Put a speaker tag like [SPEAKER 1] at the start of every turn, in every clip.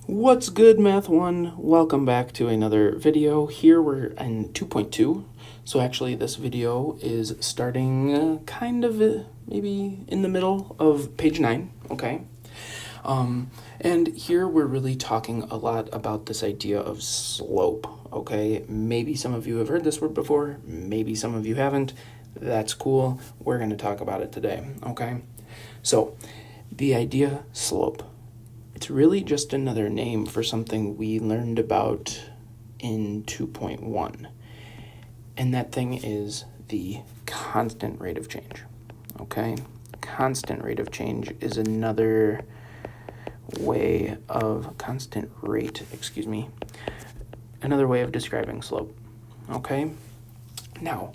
[SPEAKER 1] What's good, Math 1? Welcome back to another video. Here we're in 2.2. So actually this video is starting maybe in the middle of page 9, okay? And here we're really talking a lot about this idea of slope, okay? Maybe some of you have heard this word before, maybe some of you haven't. That's cool. We're going to talk about it today, okay? So the idea slope. It's really just another name for something we learned about in 2.1. And that thing is the constant rate of change. Okay? Constant rate of change is another way of another way of describing slope. Okay? Now,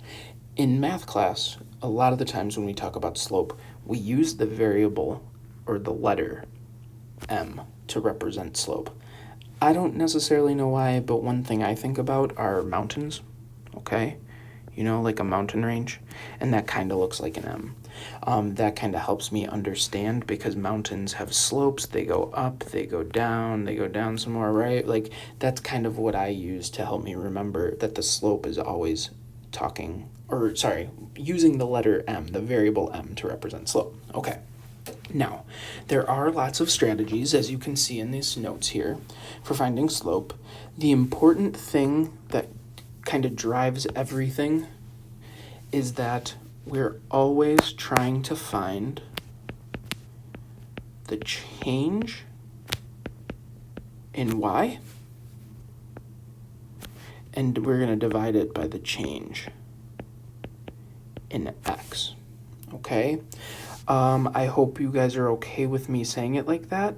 [SPEAKER 1] in math class, a lot of the times when we talk about slope, we use the variable or the letter M to represent slope. I don't necessarily know why, but one thing I think about are mountains, okay? You know, like a mountain range, and that kind of looks like an M. That kind of helps me understand because mountains have slopes. They go up, they go down some more, right? Like, that's kind of what I use to help me remember that the slope is always using the letter M, the variable M, to represent slope. Okay. Now, there are lots of strategies, as you can see in these notes here, for finding slope. The important thing that kind of drives everything is that we're always trying to find the change in y, and we're going to divide it by the change in x, okay? I hope you guys are okay with me saying it like that.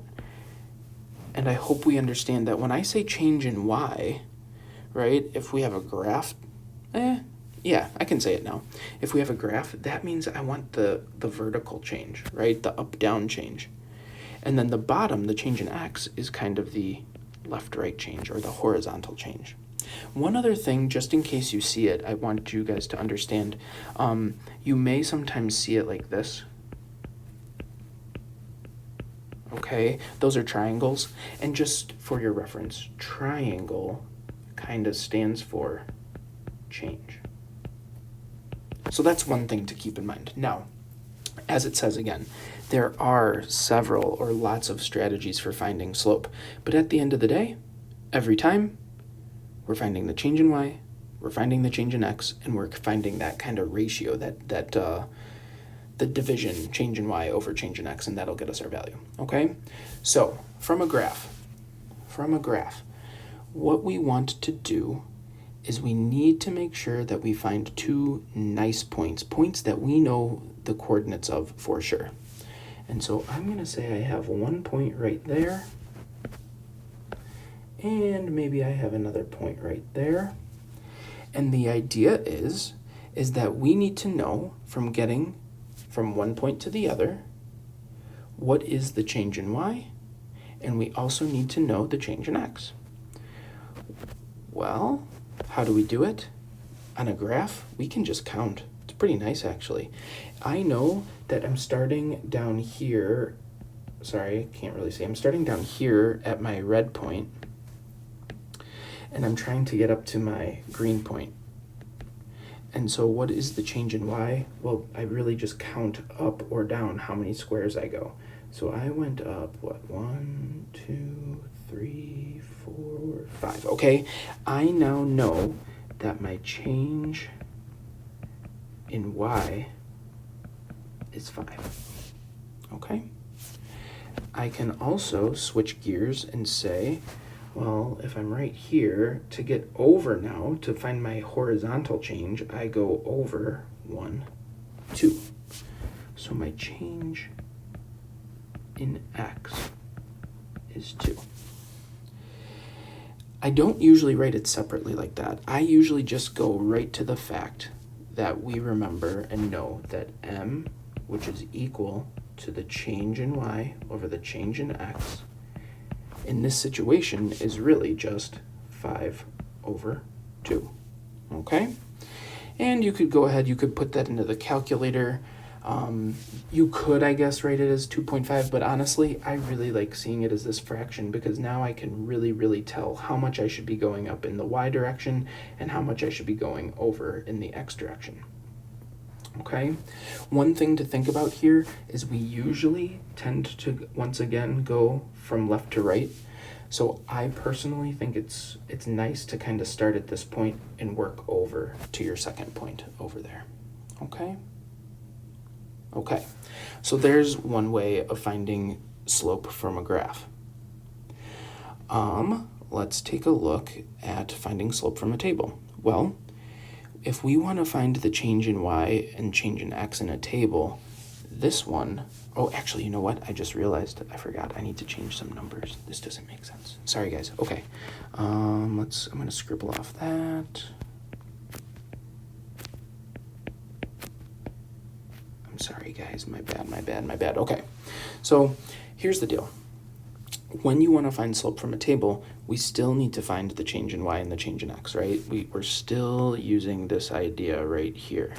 [SPEAKER 1] And I hope we understand that when I say change in y, right, if we have a graph, yeah, I can say it now. If we have a graph, that means I want the vertical change, right, the up-down change. And then the bottom, the change in x, is kind of the left-right change or the horizontal change. One other thing, just in case you see it, I want you guys to understand, you may sometimes see it like this. Okay, those are triangles, and just for your reference, triangle kind of stands for change. So that's one thing to keep in mind. Now, as it says again, there are several or lots of strategies for finding slope, but at the end of the day, every time, we're finding the change in y, we're finding the change in x, and we're finding that kind of ratio, the division, change in y over change in x, and that'll get us our value, okay? So, from a graph, what we want to do is we need to make sure that we find two nice points that we know the coordinates of for sure. And so I'm going to say I have one point right there, and maybe I have another point right there. And the idea is that we need to know from getting from one point to the other, what is the change in y, and we also need to know the change in x. Well, how do we do it? On a graph, we can just count. It's pretty nice, actually. I know that I'm starting down here. Sorry, I can't really say. I'm starting down here at my red point, and I'm trying to get up to my green point. And so what is the change in y? Well, I really just count up or down how many squares I go. So I went up, 1, 2, 3, 4, 5. Okay, I now know that my change in y is 5. Okay? I can also switch gears and say, well, if I'm right here, to get over now, to find my horizontal change, I go over 1, 2. So my change in x is 2. I don't usually write it separately like that. I usually just go right to the fact that we remember and know that m, which is equal to the change in y over the change in x, in this situation is really just 5 over 2, okay? And you could go ahead, you could put that into the calculator. You could, I guess, write it as 2.5, but honestly, I really like seeing it as this fraction because now I can really, really tell how much I should be going up in the y direction and how much I should be going over in the x direction. Okay, one thing to think about here is we usually tend to, once again, go from left to right. So I personally think it's nice to kind of start at this point and work over to your second point over there. Okay? Okay, so there's one way of finding slope from a graph. Let's take a look at finding slope from a table. Well, if we want to find the change in y and change in x in a table, this one, oh, actually, you know what? I just realized, I forgot. I need to change some numbers. This doesn't make sense. Sorry, guys. Okay, I'm going to scribble off that. I'm sorry, guys. My bad. Okay, so here's the deal. When you want to find slope from a table, we still need to find the change in y and the change in x, right? We're still using this idea right here.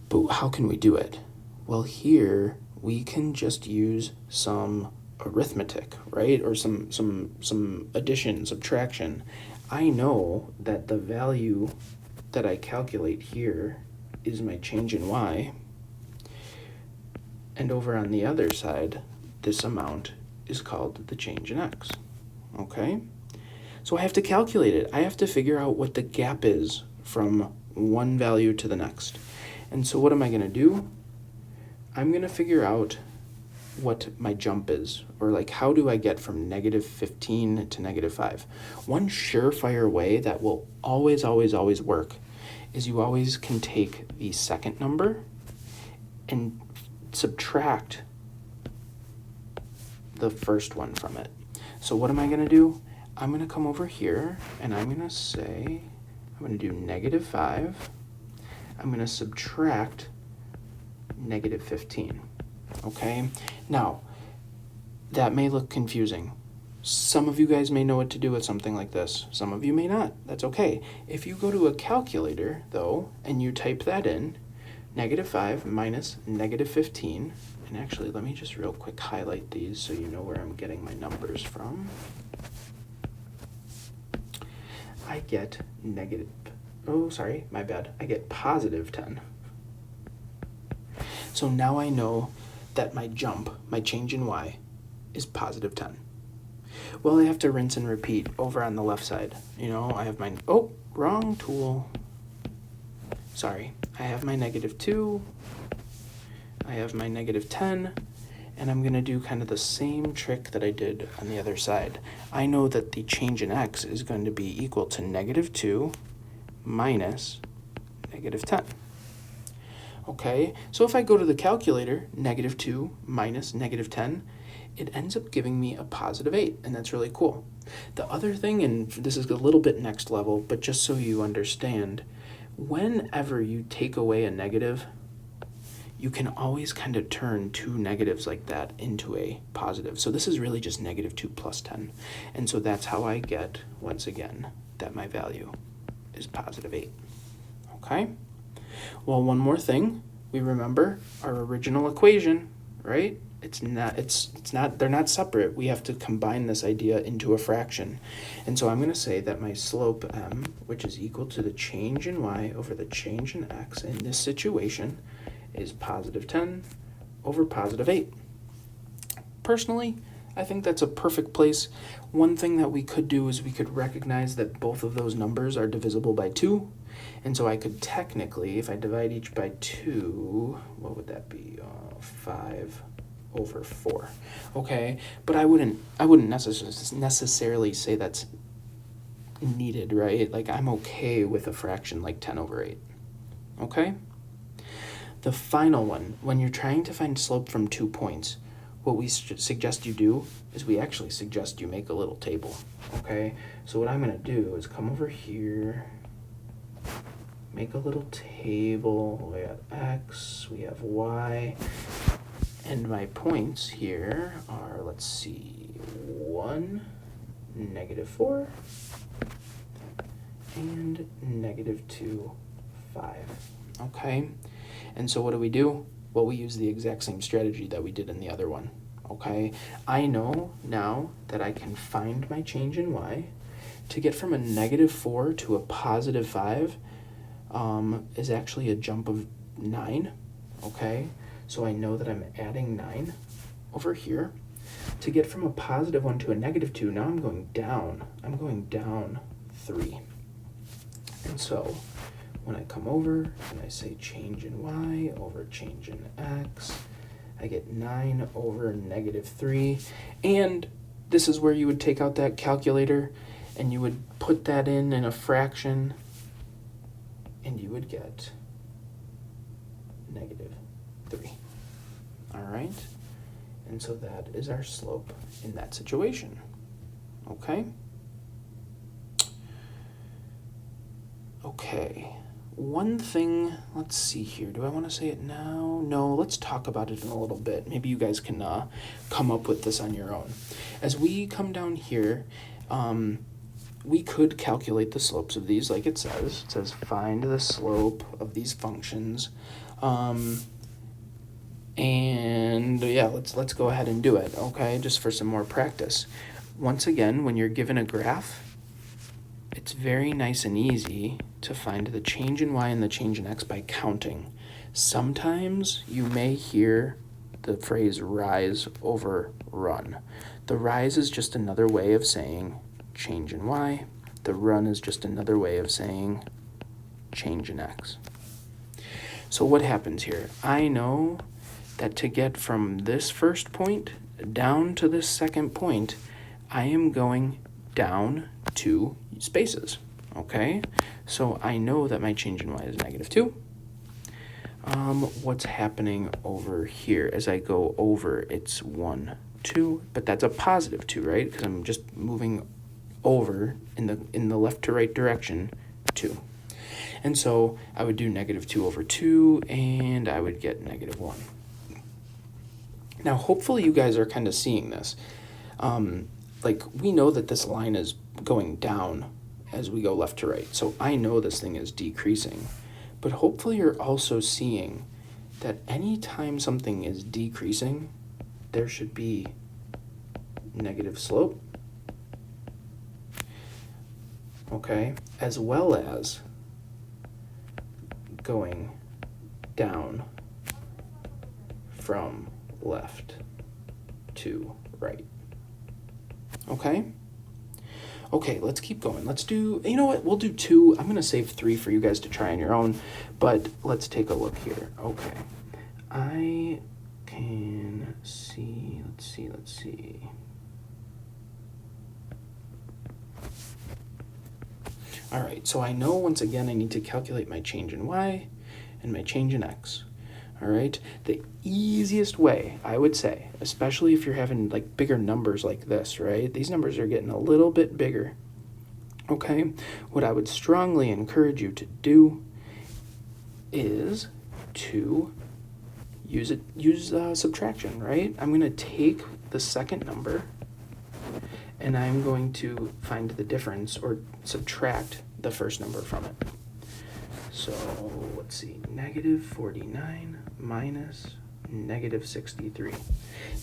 [SPEAKER 1] But how can we do it? Well, here we can just use some arithmetic, right? Or some addition, subtraction. I know that the value that I calculate here is my change in y. And over on the other side, this amount is called the change in x, okay? So I have to calculate it. I have to figure out what the gap is from one value to the next. And so what am I going to do? I'm going to figure out what my jump is, or like how do I get from -15 to -5. One surefire way that will always work is you always can take the second number and subtract the first one from it. So what am I going to do? I'm going to come over here and I'm going to say, I'm going to do -5. I'm going to subtract -15. Okay? Now, that may look confusing. Some of you guys may know what to do with something like this. Some of you may not. That's okay. If you go to a calculator, though, and you type that in, -5 minus -15, and actually, let me just real quick highlight these so you know where I'm getting my numbers from. I get I get positive 10. So now I know that my jump, my change in y, is positive 10. Well, I have to rinse and repeat over on the left side. You know, I have my, oh, wrong tool. Sorry, I have my -2. I have my -10, and I'm going to do kind of the same trick that I did on the other side. I know that the change in x is going to be equal to -2 minus -10. Okay, so if I go to the calculator, -2 minus -10, it ends up giving me a positive 8, and that's really cool. The other thing, and this is a little bit next level, but just so you understand, whenever you take away a negative, you can always kind of turn two negatives like that into a positive. So this is really just -2 plus 10. And so that's how I get, once again, that my value is positive 8. Okay? Well, one more thing. We remember our original equation, right? It's not, they're not separate. We have to combine this idea into a fraction. And so I'm going to say that my slope m, which is equal to the change in y over the change in x in this situation, is positive 10 over positive 8. Personally, I think that's a perfect place. One thing that we could do is we could recognize that both of those numbers are divisible by 2. And so I could technically, if I divide each by 2, what would that be? 5 over 4. Okay, but I wouldn't necessarily say that's needed, right? Like, I'm okay with a fraction like 10 over 8. Okay? The final one, when you're trying to find slope from 2 points, what we suggest you do is we actually suggest you make a little table, okay? So what I'm going to do is come over here, make a little table. We have x, we have y, and my points here are, let's see, 1, -4, and -2, 5. Okay, And so what do? Well, we use the exact same strategy that we did in the other one, okay? I know now that I can find my change in y. To get from a -4 to a +5 is actually a jump of 9, okay? So I know that I'm adding 9 over here. To get from a +1 to a -2, now I'm going down. I'm going down 3. And so when I come over and I say change in y over change in x, I get 9 over -3. And this is where you would take out that calculator and you would put that in a fraction, and you would get -3. All right? And so that is our slope in that situation. Okay? Okay. One thing, let's see here. Do I want to say it now? No, let's talk about it in a little bit. Maybe you guys can come up with this on your own. As we come down here, we could calculate the slopes of these like it says. It says find the slope of these functions. And yeah, let's go ahead and do it, okay? Just for some more practice. Once again, when you're given a graph, it's very nice and easy to find the change in y and the change in x by counting. Sometimes you may hear the phrase rise over run. The rise is just another way of saying change in y. The run is just another way of saying change in x. So what happens here? I know that to get from this first point down to this second point, I am going down 2 spaces, okay? So I know that my change in y is -2. What's happening over here? As I go over, it's 1, 2, but that's a +2, right? Because I'm just moving over in the left to right direction, 2. And so I would do -2 over 2, and I would get -1. Now, hopefully you guys are kind of seeing this. Like, we know that this line is going down as we go left to right. So I know this thing is decreasing. But hopefully you're also seeing that anytime something is decreasing, there should be negative slope. Okay? As well as going down from left to right. Okay? Okay, let's keep going. Let's do, you know what, we'll do 2. I'm going to save 3 for you guys to try on your own, but let's take a look here. Okay. I can see, let's see. All right, so I know once again I need to calculate my change in y and my change in x. All right, the easiest way, I would say, especially if you're having like bigger numbers like this, right? These numbers are getting a little bit bigger. Okay, what I would strongly encourage you to do is to use subtraction, right? I'm going to take the second number and I'm going to find the difference or subtract the first number from it. So let's see, -49 minus -63.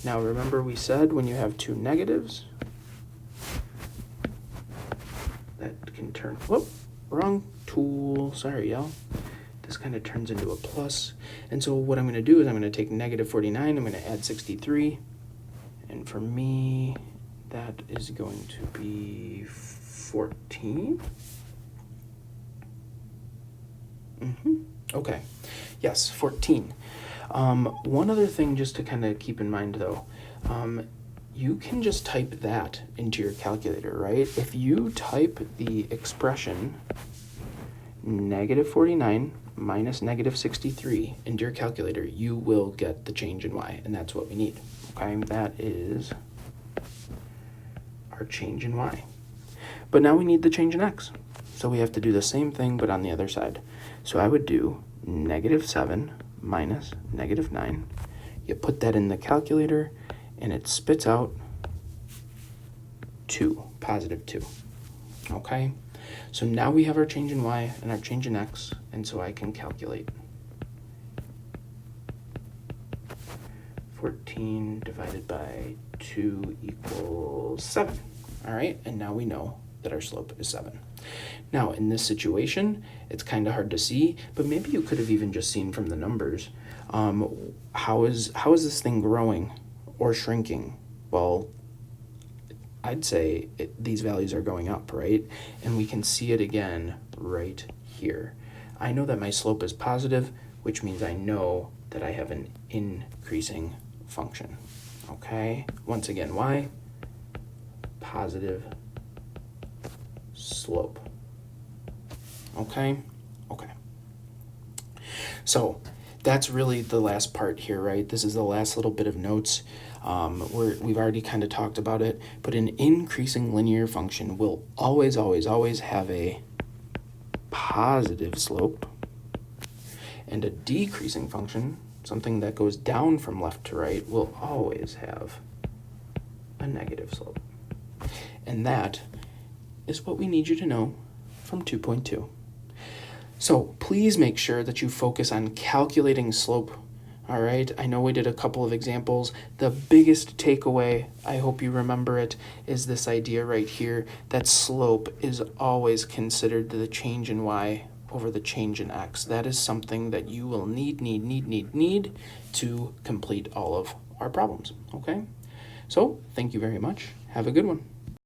[SPEAKER 1] Now remember we said when you have 2 negatives, that can turn, whoop, wrong tool, sorry y'all. This kind of turns into a plus. And so what I'm going to do is I'm going to take -49, I'm going to add 63. And for me, that is going to be 14. Okay, yes, 14. One other thing just to kind of keep in mind though, you can just type that into your calculator, right? If you type the expression -49 minus -63 into your calculator, you will get the change in y, and that's what we need, okay? That is our change in y. But now we need the change in x. So we have to do the same thing, but on the other side. So I would do -7 minus -9. You put that in the calculator, and it spits out 2, +2. Okay? So now we have our change in y and our change in x, and so I can calculate 14 divided by 2 equals 7. All right, and now we know that our slope is 7. Now, in this situation, it's kind of hard to see, but maybe you could have even just seen from the numbers. How is this thing growing or shrinking? Well, I'd say these values are going up, right? And we can see it again right here. I know that my slope is positive, which means I know that I have an increasing function. Okay, once again, why? Positive slope. Okay. So that's really the last part here, right? This is the last little bit of notes. We've already kind of talked about it, but an increasing linear function will always have a positive slope, and a decreasing function, something that goes down from left to right, will always have a negative slope. And that is what we need you to know from 2.2. So please make sure that you focus on calculating slope. All right, I know we did a couple of examples. The biggest takeaway, I hope you remember it, is this idea right here that slope is always considered the change in y over the change in x. That is something that you will need to complete all of our problems, okay? So thank you very much. Have a good one.